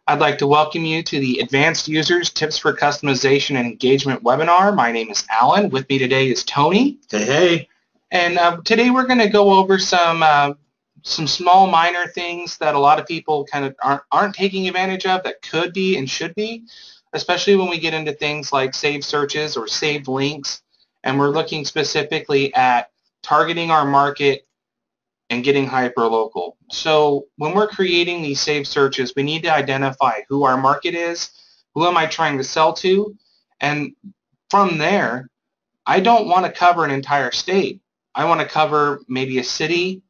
I'd like to welcome you to the Advanced Users Tips for Customization and Engagement webinar. My name is Alan. With me today is Tony. Hey, hey. And today we're going to go over some small minor things that a lot of people kind of aren't taking advantage of that could be and should be, especially when we get into things like saved searches or saved links. And we're looking specifically at targeting our market and getting hyperlocal. So when we're creating these saved searches, we need to identify who our market is, who am I trying to sell to, and from there, I don't want to cover an entire state. I want to cover maybe a city,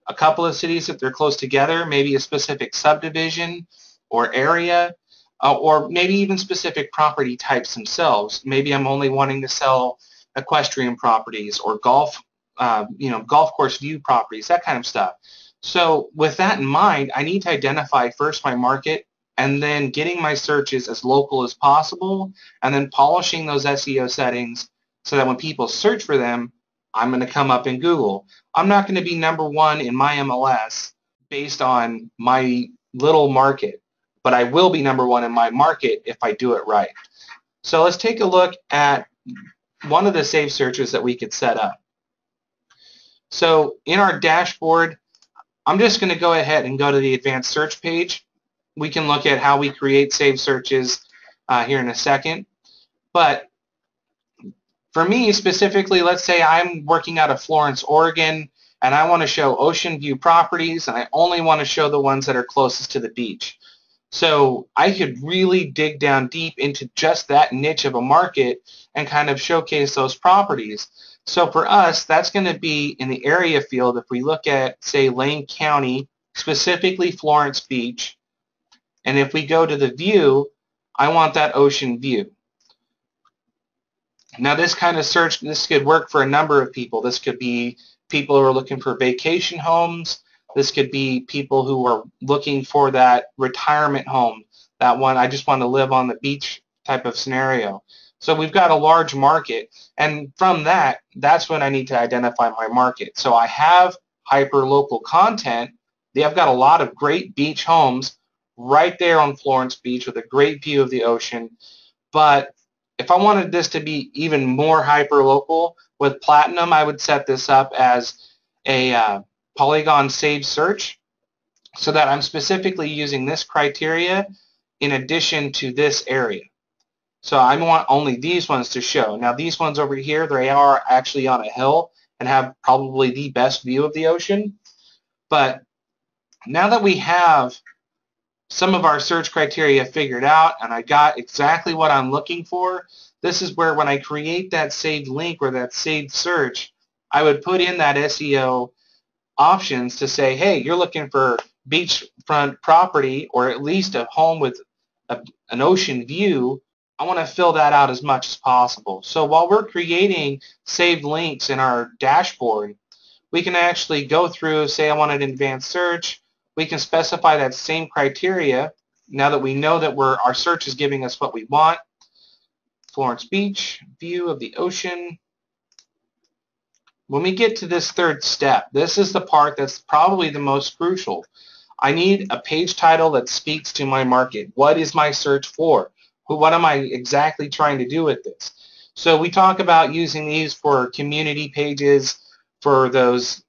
a couple of cities if they're close together, maybe a specific subdivision or area, or maybe even specific property types themselves. Maybe I'm only wanting to sell equestrian properties or golf course view properties, that kind of stuff. So with that in mind, I need to identify first my market and then getting my searches as local as possible and then polishing those SEO settings so that when people search for them, I'm going to come up in Google. I'm not going to be number one in my MLS based on my little market, but I will be number one in my market if I do it right. So let's take a look at one of the saved searches that we could set up. So in our dashboard, I'm just going to go ahead and go to the advanced search page. We can look at how we create saved searches here in a second. But for me specifically, let's say I'm working out of Florence, Oregon, and I want to show ocean view properties, and I only want to show the ones that are closest to the beach. So I could really dig down deep into just that niche of a market and kind of showcase those properties. So for us, that's going to be in the area field. If we look at, say, Lane County, specifically Florence Beach, and if we go to the view, I want that ocean view. Now this kind of search, this could work for a number of people. This could be people who are looking for vacation homes. This could be people who are looking for that retirement home, that one, I just want to live on the beach type of scenario. So we've got a large market, and from that, that's when I need to identify my market. So I have hyper-local content. I've got a lot of great beach homes right there on Florence Beach with a great view of the ocean. But if I wanted this to be even more hyper-local, with Platinum, I would set this up as a Polygon saved search so that I'm specifically using this criteria in addition to this area. So I want only these ones to show. Now these ones over here, they are actually on a hill and have probably the best view of the ocean. But now that we have some of our search criteria figured out and I got exactly what I'm looking for, this is where when I create that saved link or that saved search, I would put in that SEO options to say, hey, you're looking for beachfront property or at least a home with an ocean view. I want to fill that out as much as possible. So while we're creating saved links in our dashboard, we can actually go through, say I want an advanced search, we can specify that same criteria now that we know that our search is giving us what we want. Florence Beach, view of the ocean. When we get to this third step, this is the part that's probably the most crucial. I need a page title that speaks to my market. What is my search for? What am I exactly trying to do with this? So we talk about using these for community pages, for those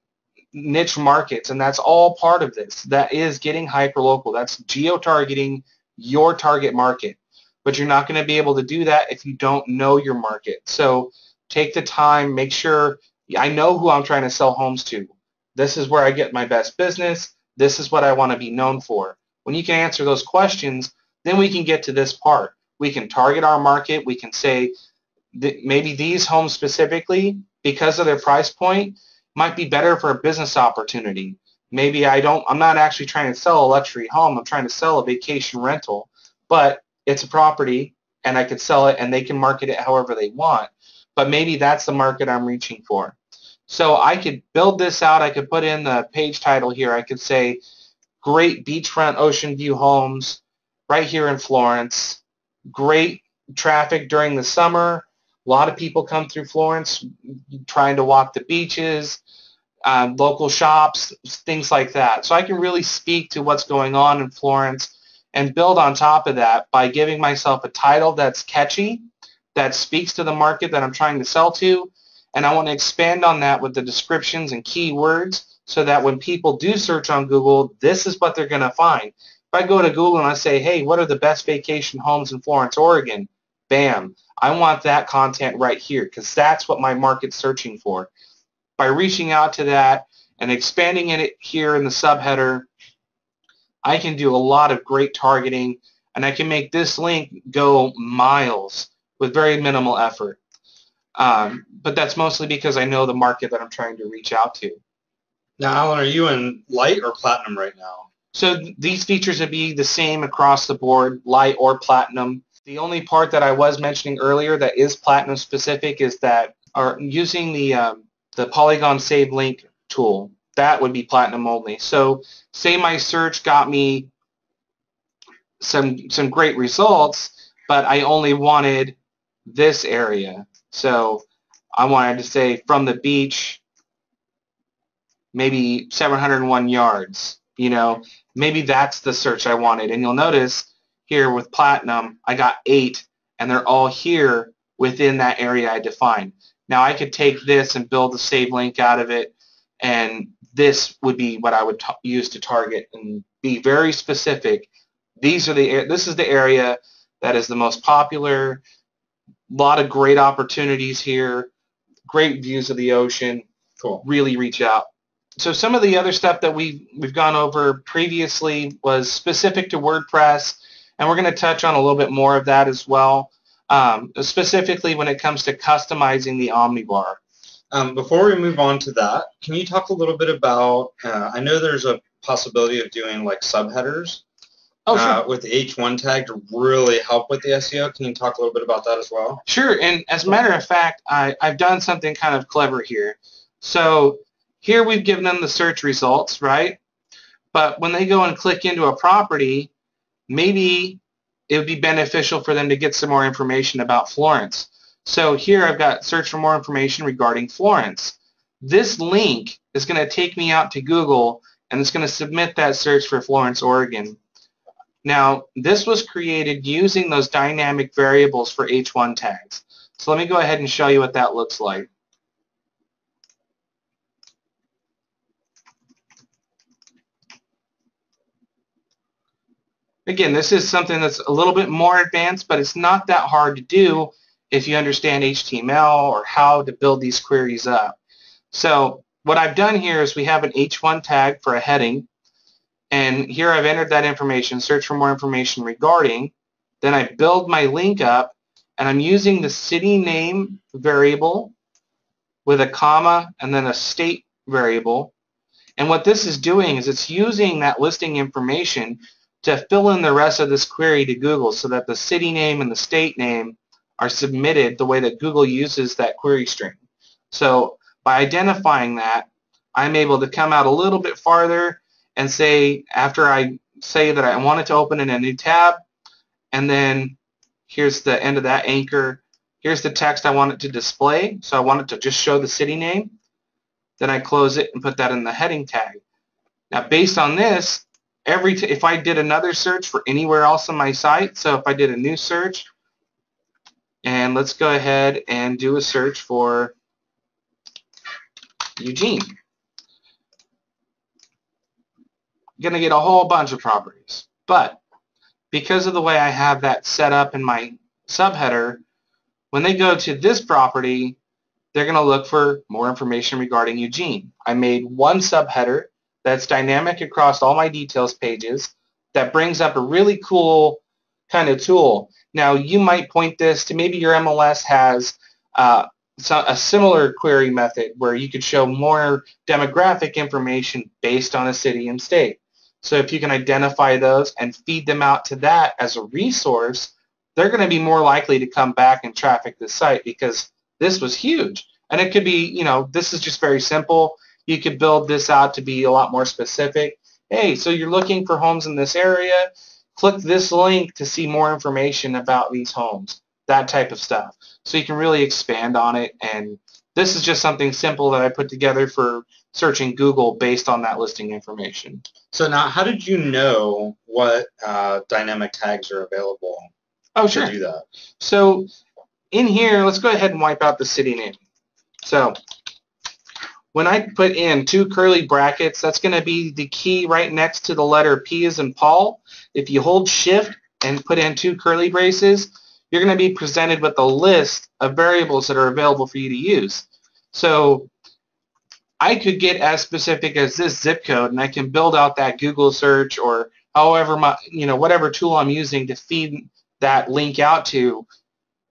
niche markets, and that's all part of this. That is getting hyperlocal. That's geo-targeting your target market. But you're not going to be able to do that if you don't know your market. So take the time, make sure I know who I'm trying to sell homes to. This is where I get my best business. This is what I want to be known for. When you can answer those questions, then we can get to this part. We can target our market. We can say that maybe these homes specifically, because of their price point, might be better for a business opportunity. Maybe I'm not actually trying to sell a luxury home. I'm trying to sell a vacation rental, but it's a property and I could sell it and they can market it however they want. But maybe that's the market I'm reaching for. So I could build this out. I could put in the page title here. I could say, great beachfront ocean view homes right here in Florence. Great traffic during the summer. A lot of people come through Florence trying to walk the beaches, local shops, things like that. So I can really speak to what's going on in Florence and build on top of that by giving myself a title that's catchy, that speaks to the market that I'm trying to sell to, and I want to expand on that with the descriptions and keywords so that when people do search on Google, this is what they're going to find. If I go to Google and I say, hey, what are the best vacation homes in Florence, Oregon? Bam. I want that content right here because that's what my market's searching for. By reaching out to that and expanding it here in the subheader, I can do a lot of great targeting, and I can make this link go miles with very minimal effort. But that's mostly because I know the market that I'm trying to reach out to. Now, Alan, are you in light or platinum right now? So these features would be the same across the board, light or platinum. The only part that I was mentioning earlier that is platinum specific is that using the Polygon Save Link tool. That would be platinum only. So say my search got me some great results, but I only wanted this area. So I wanted to say from the beach, maybe 701 yards. You know, maybe that's the search I wanted. And you'll notice here with platinum, I got 8, and they're all here within that area I defined. Now I could take this and build a save link out of it, and this would be what I would use to target and be very specific. This is the area that is the most popular. A lot of great opportunities here, great views of the ocean. Cool. Really reach out. So some of the other stuff that we've gone over previously was specific to WordPress, and we're going to touch on a little bit more of that as well, specifically when it comes to customizing the Omni-bar. Before we move on to that, can you talk a little bit about, I know there's a possibility of doing like subheaders Sure. with the H1 tag to really help with the SEO. Can you talk a little bit about that as well? Sure, and as a matter of fact, I've done something kind of clever here. So here we've given them the search results, right? But when they go and click into a property, maybe it would be beneficial for them to get some more information about Florence. So here I've got search for more information regarding Florence. This link is going to take me out to Google, and it's going to submit that search for Florence, Oregon. Now, this was created using those dynamic variables for H1 tags. So let me go ahead and show you what that looks like. Again, this is something that's a little bit more advanced, but it's not that hard to do if you understand HTML or how to build these queries up. So what I've done here is we have an H1 tag for a heading, and here I've entered that information, search for more information regarding, then I build my link up, and I'm using the city name variable with a comma and then a state variable. And what this is doing is it's using that listing information to fill in the rest of this query to Google so that the city name and the state name are submitted the way that Google uses that query string. So by identifying that, I'm able to come out a little bit farther and say, after I say that I want it to open in a new tab, and then here's the end of that anchor, here's the text I want it to display, so I want it to just show the city name, then I close it and put that in the heading tag. Now based on this, if I did another search for anywhere else on my site, so if I did a new search, and let's go ahead and do a search for Eugene. I'm going to get a whole bunch of properties. But because of the way I have that set up in my subheader, when they go to this property, they're going to look for more information regarding Eugene. I made one subheader that's dynamic across all my details pages that brings up a really cool kind of tool. Now you might point this to maybe your MLS has a similar query method where you could show more demographic information based on a city and state. So if you can identify those and feed them out to that as a resource, they're going to be more likely to come back and traffic the site because this was huge. And it could be, you know, this is just very simple. You could build this out to be a lot more specific. Hey, so you're looking for homes in this area, click this link to see more information about these homes, that type of stuff. So you can really expand on it, and this is just something simple that I put together for searching Google based on that listing information. So now, how did you know what dynamic tags are available to do that. So in here, let's go ahead and wipe out the city name. So when I put in 2 curly brackets, that's going to be the key right next to the letter P as in Paul. If you hold Shift and put in 2 curly braces, you're going to be presented with a list of variables that are available for you to use. So I could get as specific as this zip code, and I can build out that Google search or however whatever tool I'm using to feed that link out to.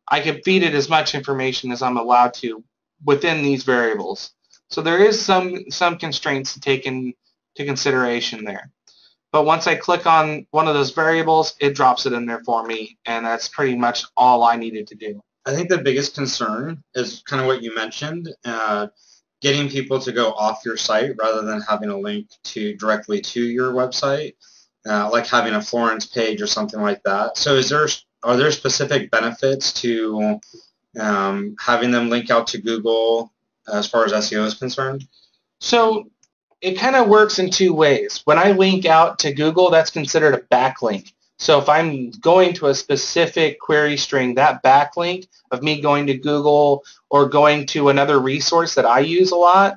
I can feed it as much information as I'm allowed to within these variables. So there is some constraints to take into consideration there. But once I click on one of those variables, it drops it in there for me, and that's pretty much all I needed to do. I think the biggest concern is kind of what you mentioned, getting people to go off your site rather than having a link directly to your website, like having a Florence page or something like that. So are there specific benefits to having them link out to Google as far as SEO is concerned? So it kind of works in 2 ways. When I link out to Google, that's considered a backlink. So if I'm going to a specific query string, that backlink of me going to Google or going to another resource that I use a lot,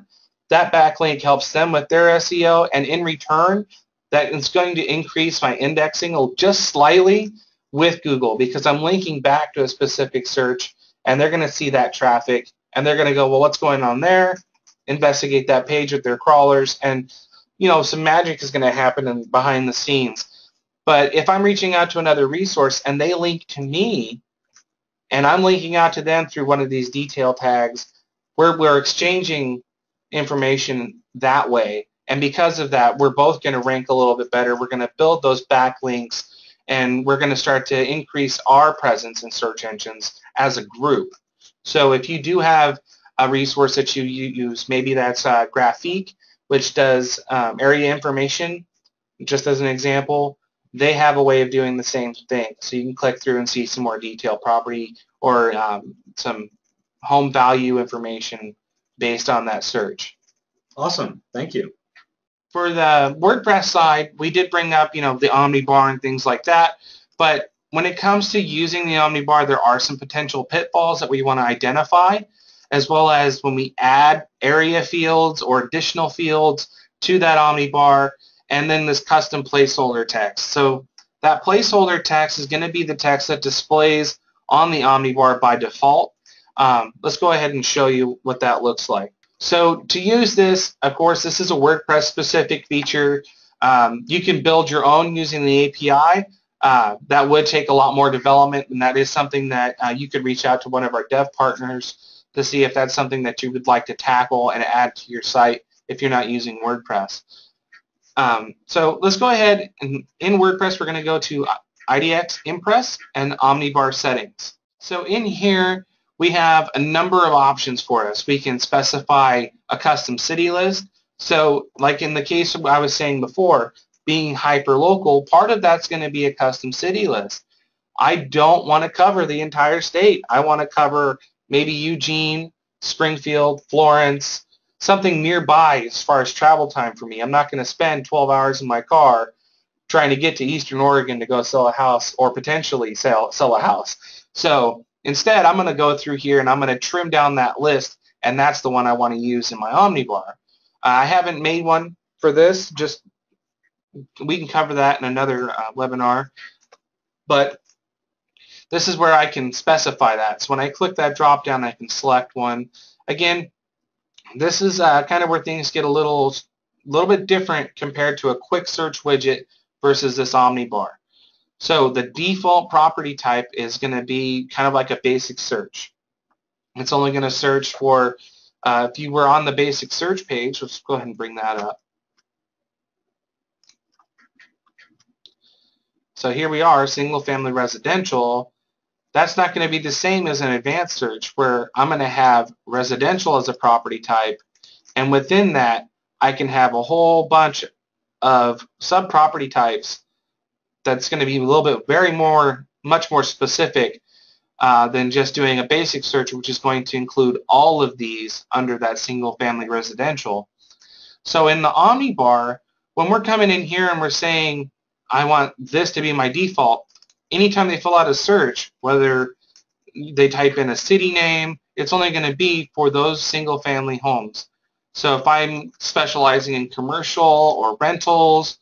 that backlink helps them with their SEO, and in return, that is going to increase my indexing just slightly with Google because I'm linking back to a specific search, and they're going to see that traffic, and they're going to go, well, what's going on there? Investigate that page with their crawlers, and some magic is going to happen behind the scenes. But if I'm reaching out to another resource and they link to me, and I'm linking out to them through one of these detail tags, we're exchanging information that way. And because of that, we're both going to rank a little bit better. We're going to build those backlinks, and we're going to start to increase our presence in search engines as a group. So if you do have a resource that you use, maybe that's Graphique, which does area information, just as an example, they have a way of doing the same thing. So you can click through and see some more detailed property or some home value information based on that search. Awesome. Thank you. For the WordPress side, we did bring up, the Omni-bar and things like that. But when it comes to using the Omni-bar, there are some potential pitfalls that we want to identify, as well as when we add area fields or additional fields to that Omni-bar, and then this custom placeholder text. So that placeholder text is going to be the text that displays on the Omni-bar by default. Let's go ahead and show you what that looks like. So to use this, of course, this is a WordPress specific feature. You can build your own using the API. That would take a lot more development, and that is something that you could reach out to one of our dev partners to see if that's something that you would like to tackle and add to your site if you're not using WordPress. So let's go ahead, and in WordPress we're going to go to IDX Impress and Omni-bar settings. So in here we have a number of options for us. We can specify a custom city list. So like in the case of what I was saying before, being hyperlocal, part of that's going to be a custom city list. I don't want to cover the entire state. I want to cover maybe Eugene, Springfield, Florence, something nearby as far as travel time for me. I'm not going to spend 12 hours in my car trying to get to Eastern Oregon to go sell a house or potentially sell a house. So instead, I'm going to go through here and I'm going to trim down that list, and that's the one I want to use in my Omni-bar. I haven't made one for this. Just we can cover that in another webinar. But this is where I can specify that. So when I click that drop down, I can select one. Again, this is kind of where things get a little bit different compared to a quick search widget versus this Omni-bar. So the default property type is going to be kind of like a basic search. It's only going to search for, if you were on the basic search page, let's go ahead and bring that up. So here we are, single family residential. That's not going to be the same as an advanced search where I'm going to have residential as a property type, and within that I can have a whole bunch of sub-property types that's going to be a little bit much more specific than just doing a basic search, which is going to include all of these under that single family residential. So in the Omni-bar, when we're coming in here and we're saying I want this to be my default. Anytime they fill out a search, whether they type in a city name, it's only going to be for those single-family homes. So if I'm specializing in commercial or rentals,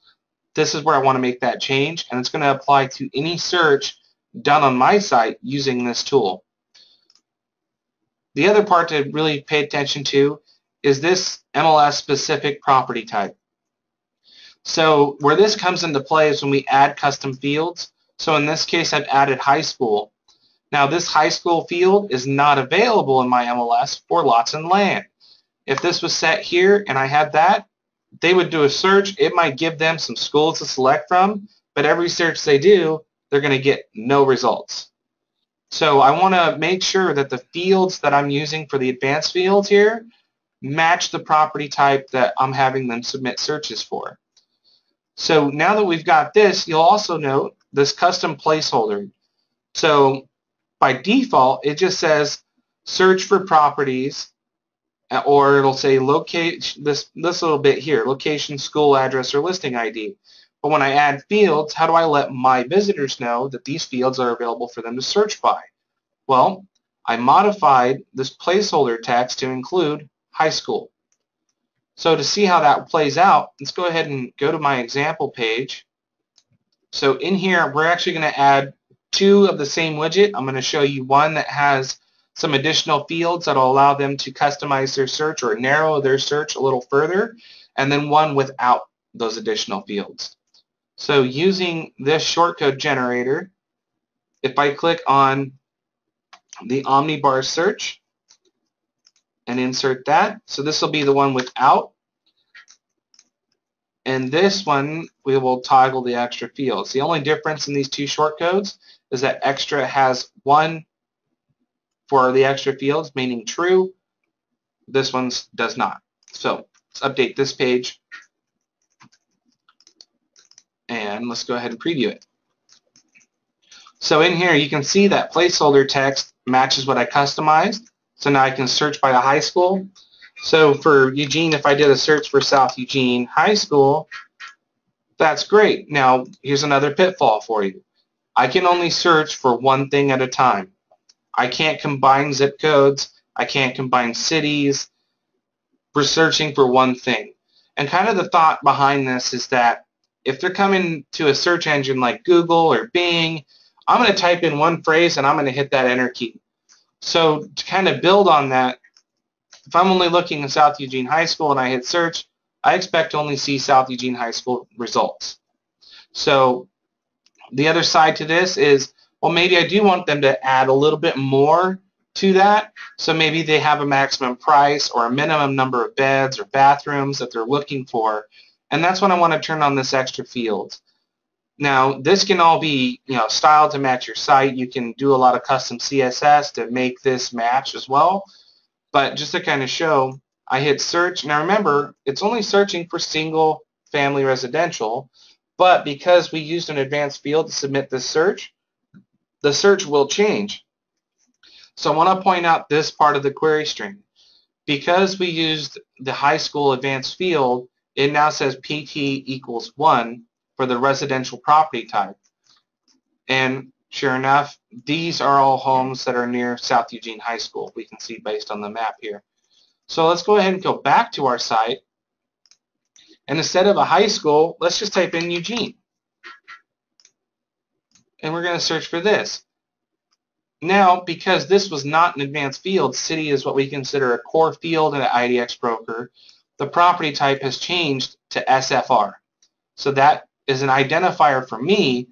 this is where I want to make that change, and it's going to apply to any search done on my site using this tool. The other part to really pay attention to is this MLS-specific property type. So where this comes into play is when we add custom fields. So in this case, I've added high school. Now this high school field is not available in my MLS for lots and land. If this was set here and I had that, they would do a search. It might give them some schools to select from, but every search they do, they're going to get no results. So I want to make sure that the fields that I'm using for the advanced fields here match the property type that I'm having them submit searches for. So now that we've got this, you'll also note this custom placeholder. So by default, it just says search for properties, or it'll say locate this little bit here, location, school address, or listing ID. But when I add fields, how do I let my visitors know that these fields are available for them to search by? Well, I modified this placeholder text to include high school. So to see how that plays out, let's go ahead and go to my example page. So in here, we're actually going to add two of the same widget. I'm going to show you one that has some additional fields that will allow them to customize their search or narrow their search a little further, and then one without those additional fields. So using this shortcode generator, if I click on the Omni-bar search and insert that, so this will be the one without, and this one we will toggle the extra fields. The only difference in these two shortcodes is that extra has one for the extra fields, meaning true. This one does not. So let's update this page, and let's go ahead and preview it. So in here you can see that placeholder text matches what I customized. So now I can search by the high school. So for Eugene, if I did a search for South Eugene High School, that's great. Now here's another pitfall for you. I can only search for one thing at a time. I can't combine zip codes. I can't combine cities. We're searching for one thing. And kind of the thought behind this is that if they're coming to a search engine like Google or Bing, I'm going to type in one phrase and I'm going to hit that enter key. So to kind of build on that, if I'm only looking at South Eugene High School and I hit search, I expect to only see South Eugene High School results. So the other side to this is, well, maybe I do want them to add a little bit more to that. So maybe they have a maximum price or a minimum number of beds or bathrooms that they're looking for. And that's when I want to turn on this extra field. Now, this can all be, styled to match your site. You can do a lot of custom CSS to make this match as well. But just to kind of show, I hit search. Now remember, it's only searching for single family residential, but because we used an advanced field to submit this search, the search will change. So I want to point out this part of the query string. Because we used the high school advanced field, it now says PT equals 1 for the residential property type. And sure enough, these are all homes that are near South Eugene High School. We can see based on the map here. So let's go ahead and go back to our site. And instead of a high school, let's just type in Eugene. And we're going to search for this. Now, because this was not an advanced field, city is what we consider a core field in an IDX Broker, the property type has changed to SFR. So that is an identifier for me,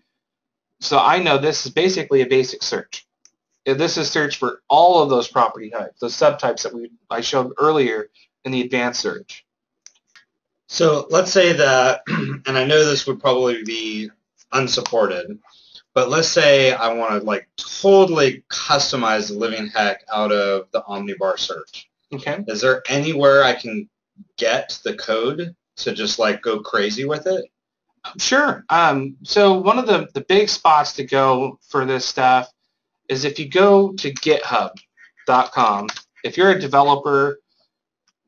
so I know this is basically a basic search. This is search for all of those property types, those subtypes that I showed earlier in the advanced search. So let's say that, and I know this would probably be unsupported, but let's say I want to totally customize the living heck out of the Omni-bar search. Okay. Is there anywhere I can get the code to just go crazy with it? Sure. So one of the big spots to go for this stuff is if you go to github.com. If you're a developer,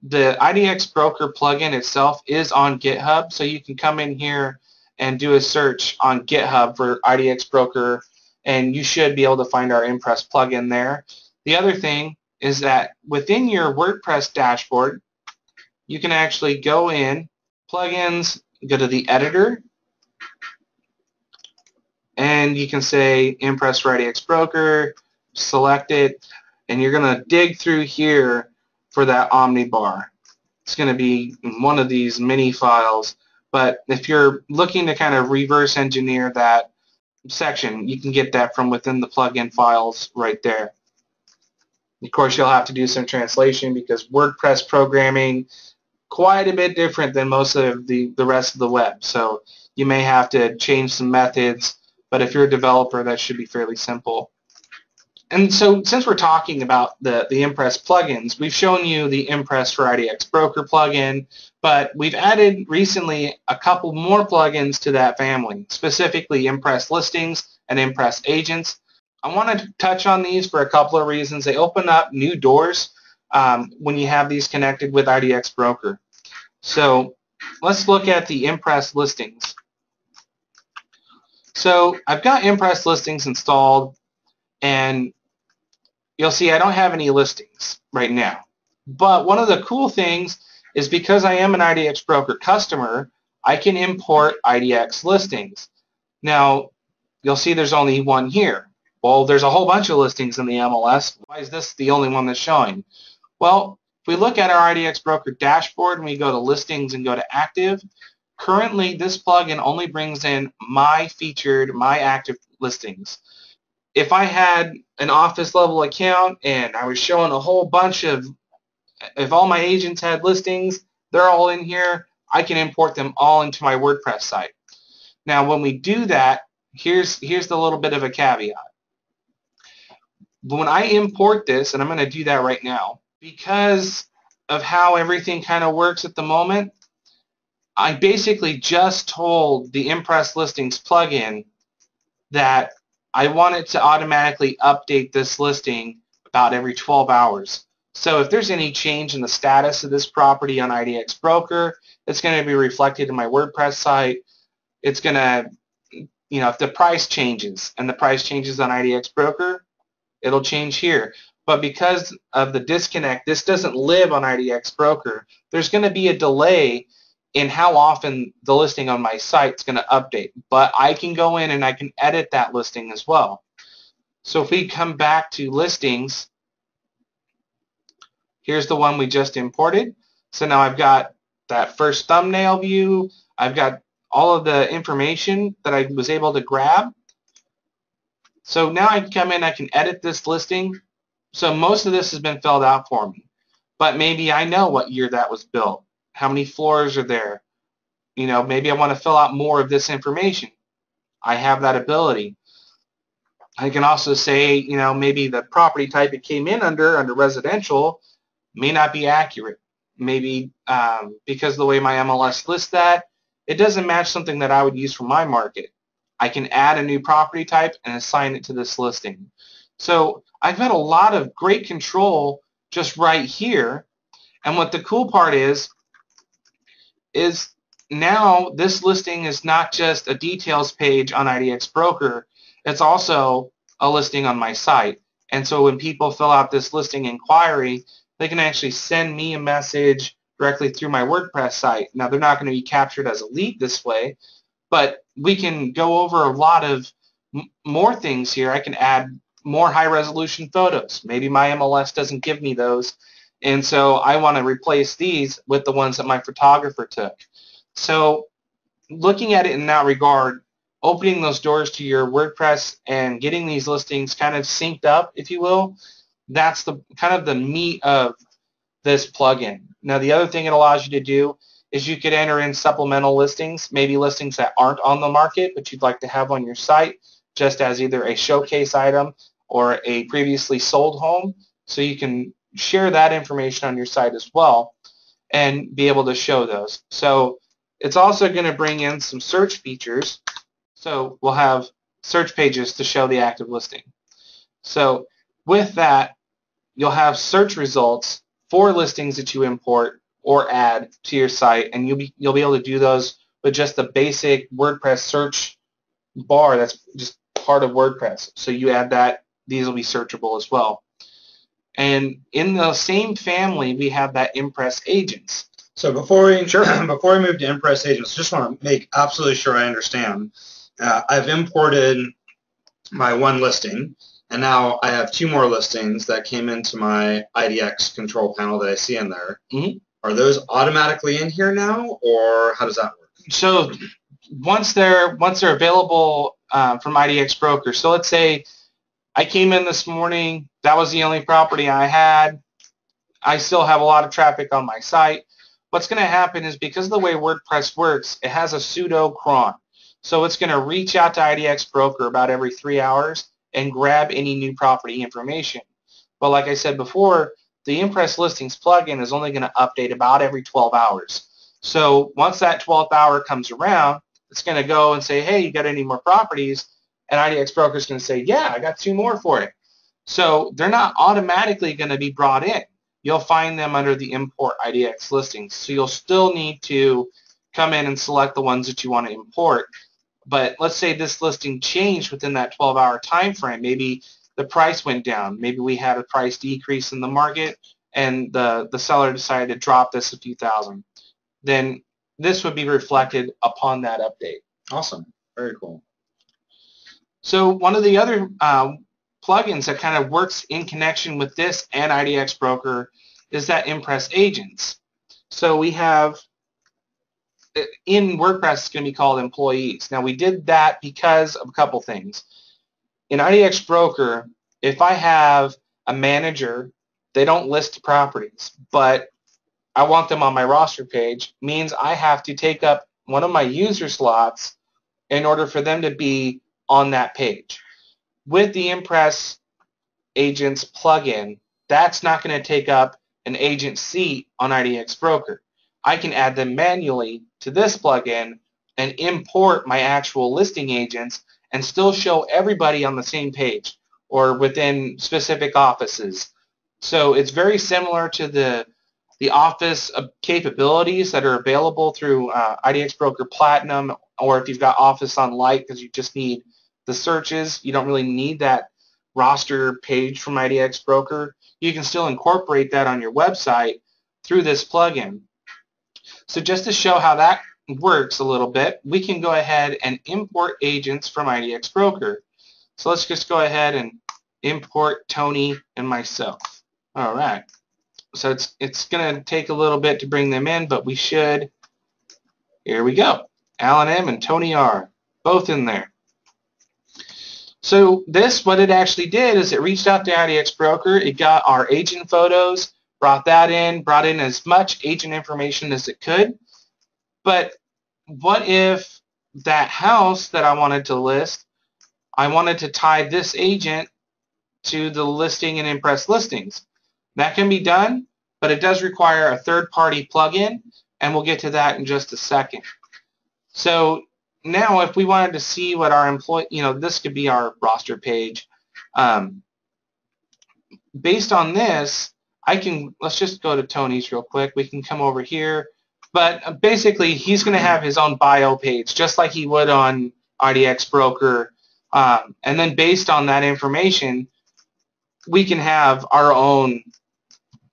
the IDX Broker plugin itself is on GitHub, so you can come in here and do a search on GitHub for IDX Broker, and you should be able to find our Impress plugin there. The other thing is that within your WordPress dashboard, you can actually go in, plugins, go to the editor, and you can say Impress for IDX Broker, select it, and you're going to dig through here for that Omni-bar. It's going to be one of these mini files, but if you're looking to kind of reverse engineer that section, you can get that from within the plugin files right there. Of course, you'll have to do some translation because WordPress programming quite a bit different than most of the rest of the web, so you may have to change some methods, but if you're a developer, that should be fairly simple. And so since we're talking about the Impress plugins, we've shown you the Impress for IDX Broker plugin, but we've added recently a couple more plugins to that family, specifically Impress Listings and Impress Agents. I want to touch on these for a couple of reasons. They open up new doors when you have these connected with IDX Broker. So let's look at the Impress Listings. So I've got Impress Listings installed, and you'll see I don't have any listings right now. But one of the cool things is because I am an IDX Broker customer, I can import IDX listings. Now, you'll see there's only one here. Well, there's a whole bunch of listings in the MLS. Why is this the only one that's showing? Well, if we look at our IDX Broker dashboard and we go to Listings and go to Active, currently this plugin only brings in my featured, my active listings. If I had an office level account and I was showing a whole bunch of, if all my agents had listings, they're all in here, I can import them all into my WordPress site. Now when we do that, here's the little bit of a caveat. When I import this, and I'm going to do that right now, because of how everything kind of works at the moment, I basically just told the Impress Listings plugin that I want it to automatically update this listing about every 12 hours. So if there's any change in the status of this property on IDX Broker, it's going to be reflected in my WordPress site. It's going to, if the price changes and the price changes on IDX Broker, it'll change here. But because of the disconnect, this doesn't live on IDX Broker, there's going to be a delay in how often the listing on my site is going to update. But I can go in and I can edit that listing as well. So if we come back to listings, here's the one we just imported. So now I've got that first thumbnail view. I've got all of the information that I was able to grab. So now I can come in, I can edit this listing. So most of this has been filled out for me. But maybe I know what year that was built. How many floors are there? Maybe I want to fill out more of this information. I have that ability. I can also say, maybe the property type it came in under residential may not be accurate. Maybe because of the way my MLS lists that, it doesn't match something that I would use for my market. I can add a new property type and assign it to this listing. So I've got a lot of great control just right here. And what the cool part is now this listing is not just a details page on IDX Broker, it's also a listing on my site. And so when people fill out this listing inquiry, they can actually send me a message directly through my WordPress site. Now they're not going to be captured as a lead this way, but we can go over a lot of more things here. I can add more high resolution photos. Maybe my MLS doesn't give me those, and so I want to replace these with the ones that my photographer took. So looking at it in that regard, opening those doors to your WordPress and getting these listings kind of synced up, if you will, that's the kind of the meat of this plugin. Now the other thing it allows you to do is you could enter in supplemental listings, maybe listings that aren't on the market but you'd like to have on your site just as either a showcase item or a previously sold home, so you can share that information on your site as well and be able to show those. So it's also going to bring in some search features. So we'll have search pages to show the active listing. So with that, you'll have search results for listings that you import or add to your site, and you'll be able to do those with just the basic WordPress search bar that's just part of WordPress. So you add that, these will be searchable as well. And in the same family, we have that Impress Agents. So before we before we move to Impress Agents, just want to make absolutely sure I understand. I've imported my one listing, and now I have 2 more listings that came into my IDX control panel that I see in there. Mm-hmm. Are those automatically in here now, or how does that work? So once they're available from IDX Broker, so let's say I came in this morning, that was the only property I had. I still have a lot of traffic on my site. What's going to happen is, because of the way WordPress works, it has a pseudo cron. So it's going to reach out to IDX Broker about every 3 hours and grab any new property information. But like I said before, the Impress Listings plugin is only going to update about every 12 hours. So once that 12th hour comes around, it's going to go and say, hey, you got any more properties? And IDX Broker is going to say, yeah, I got 2 more for it. So they're not automatically going to be brought in. You'll find them under the Import IDX Listings. So you'll still need to come in and select the ones that you want to import. But let's say this listing changed within that 12-hour time frame. Maybe the price went down. Maybe we had a price decrease in the market, and the seller decided to drop this a few thousand. Then this would be reflected upon that update. Awesome. Very cool. So one of the other plugins that kind of works in connection with this and IDX Broker is that Impress Agents. So we have, in WordPress, it's going to be called employees. Now, we did that because of a couple things. In IDX Broker, if I have a manager, they don't list properties, but I want them on my roster page, means I have to take up one of my user slots in order for them to be on that page. With the Impress Agents plugin, that's not going to take up an agent seat on IDX Broker. I can add them manually to this plugin and import my actual listing agents and still show everybody on the same page or within specific offices. So it's very similar to the office capabilities that are available through IDX Broker Platinum, or if you've got Office on Lite because you just need the searches, you don't really need that roster page from IDX Broker. You can still incorporate that on your website through this plugin. So just to show how that works a little bit, we can go ahead and import agents from IDX Broker. So let's just go ahead and import Tony and myself. All right. So it's going to take a little bit to bring them in, but we should. Here we go. Alan M. and Tony R. Both in there. So this, what it actually did is it reached out to IDX Broker. It got our agent photos, brought in as much agent information as it could. But what if that house that I wanted to list, I wanted to tie this agent to the listing in Impress Listings? That can be done, but it does require a third-party plugin, and we'll get to that in just a second. So now if we wanted to see what our employee, this could be our roster page. Based on this, let's just go to Tony's real quick. We can come over here. But basically, he's going to have his own bio page, just like he would on IDX Broker. And then based on that information, we can have our own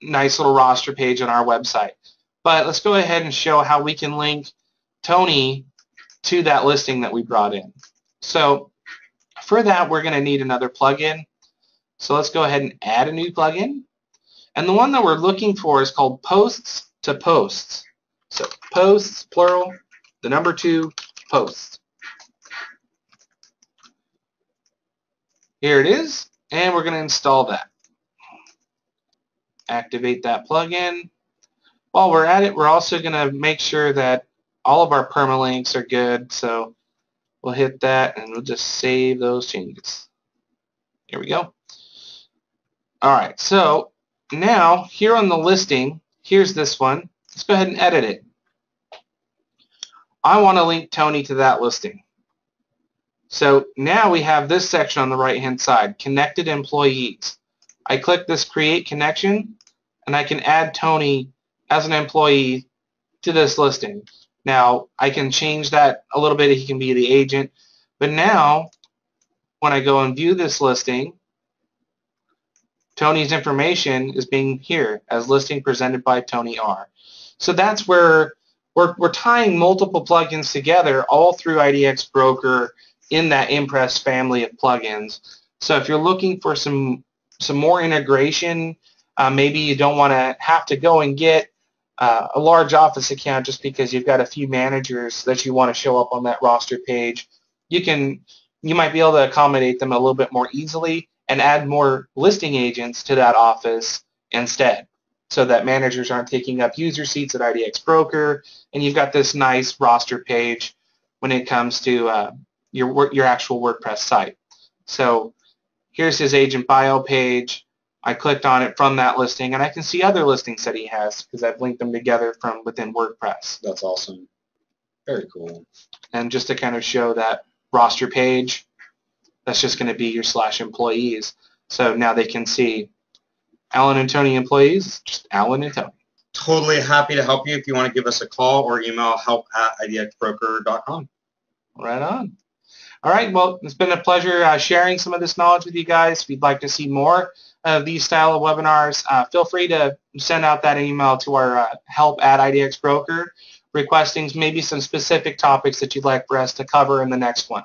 nice little roster page on our website. But let's go ahead and show how we can link Tony to that listing that we brought in. So for that, we're going to need another plugin. So let's go ahead and add a new plugin. And the one that we're looking for is called Posts to Posts. So posts, plural, the number 2, posts. Here it is, and we're going to install that. Activate that plugin. While we're at it, we're also going to make sure that all of our permalinks are good. So we'll hit that, and we'll just save those changes. Here we go. All right, so now here on the listing, here's this one. Let's go ahead and edit it. I want to link Tony to that listing. So now we have this section on the right-hand side, Connected Employees. I click this Create Connection, and I can add Tony as an employee to this listing. Now, I can change that a little bit. He can be the agent. But now, when I go and view this listing, Tony's information is being here as listing presented by Tony R. So that's where we're tying multiple plugins together all through IDX Broker in that Impress family of plugins. So if you're looking for some more integration, maybe you don't want to have to go and get a large office account just because you've got a few managers that you want to show up on that roster page. You might be able to accommodate them a little bit more easily and add more listing agents to that office instead, so that managers aren't taking up user seats at IDX Broker, and you've got this nice roster page when it comes to your actual WordPress site. So here's his agent bio page. I clicked on it from that listing, and I can see other listings that he has because I've linked them together from within WordPress. That's awesome. Very cool. And just to kind of show that roster page, that's just going to be your /employees. So now they can see Alan and Tony employees, just Alan and Tony. Totally happy to help you if you want to give us a call or email help@idxbroker.com. Right on. All right, well, it's been a pleasure sharing some of this knowledge with you guys. If you'd like to see more of these style of webinars, feel free to send out that email to our help@IDX Broker requesting maybe some specific topics that you'd like for us to cover in the next one.